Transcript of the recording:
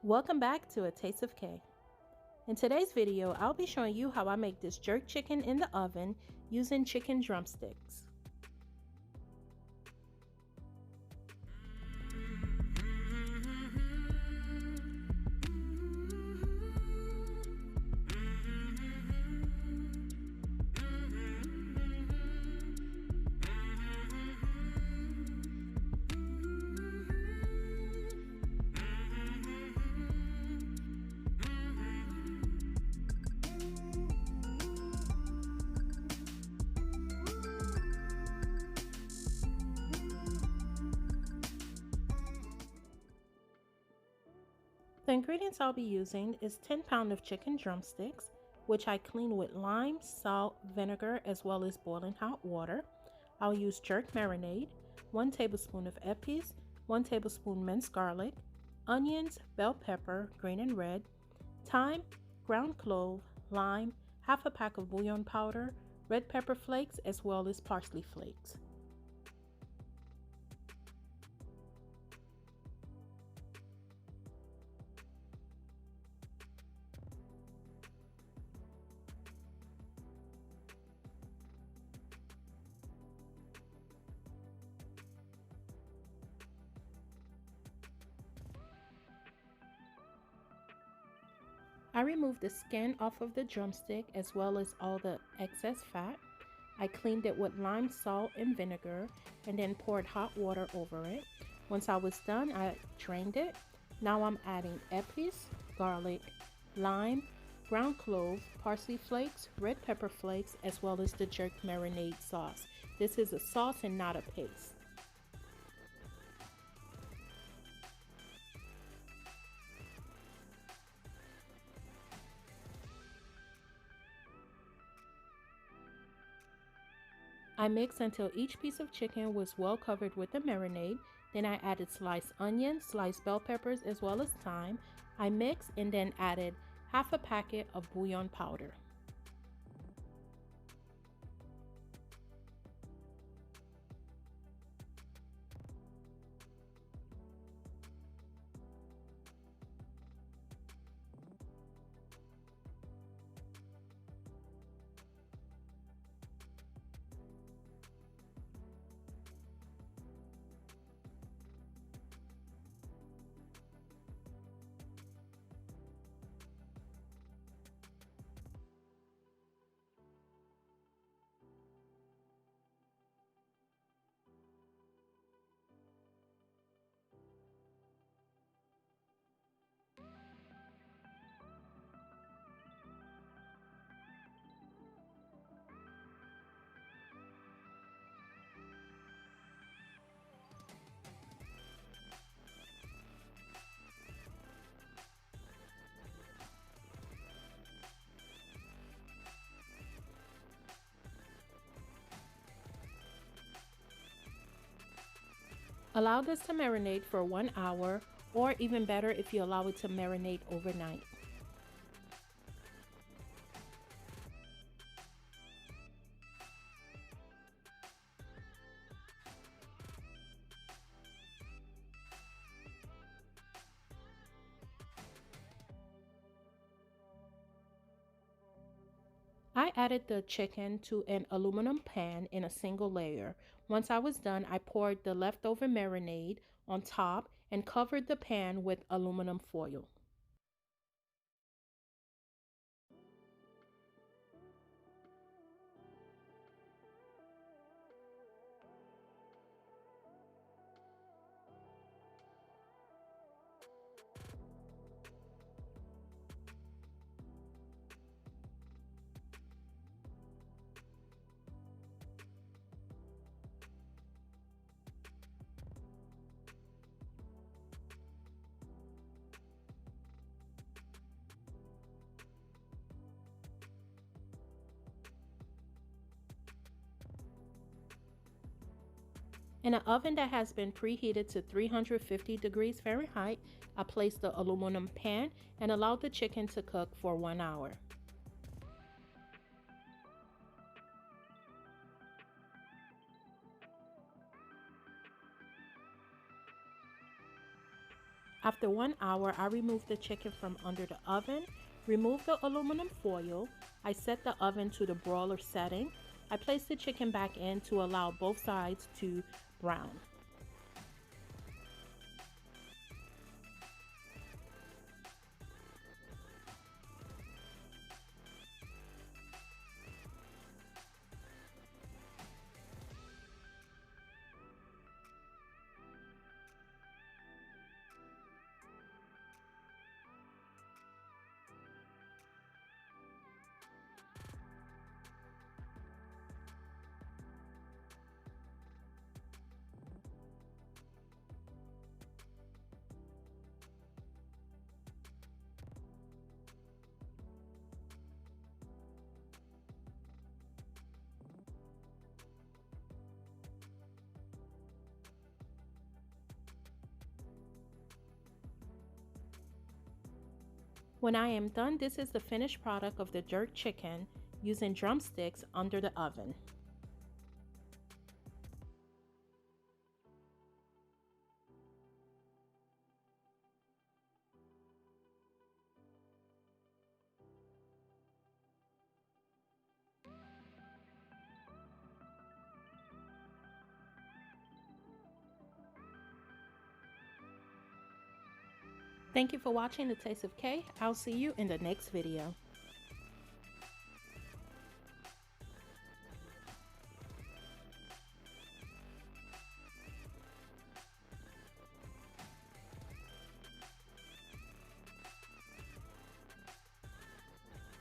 Welcome back to A Taste of K. In today's video, I'll be showing you how I make this jerk chicken in the oven using chicken drumsticks. The ingredients I'll be using is 10 pounds of chicken drumsticks, which I clean with lime, salt, vinegar, as well as boiling hot water. I'll use jerk marinade, 1 tablespoon of epis, 1 tablespoon minced garlic, onions, bell pepper, green and red, thyme, ground clove, lime, half a pack of bouillon powder, red pepper flakes, as well as parsley flakes. I removed the skin off of the drumstick as well as all the excess fat. I cleaned it with lime, salt, and vinegar and then poured hot water over it. Once I was done, I drained it. Now I'm adding epis, garlic, lime, ground clove, parsley flakes, red pepper flakes, as well as the jerk marinade sauce. This is a sauce and not a paste. I mixed until each piece of chicken was well covered with the marinade. Then I added sliced onions, sliced bell peppers, as well as thyme. I mixed and then added half a packet of bouillon powder. Allow this to marinate for 1 hour, or even better if you allow it to marinate overnight. I added the chicken to an aluminum pan in a single layer. Once I was done, I poured the leftover marinade on top and covered the pan with aluminum foil. In an oven that has been preheated to 350 degrees Fahrenheit, I placed the aluminum pan and allowed the chicken to cook for 1 hour. After 1 hour, I removed the chicken from under the oven, removed the aluminum foil. I set the oven to the broiler setting. I placed the chicken back in to allow both sides to brown. When I am done, this is the finished product of the jerk chicken using drumsticks under the oven. Thank you for watching The Taste of K. I'll see you in the next video.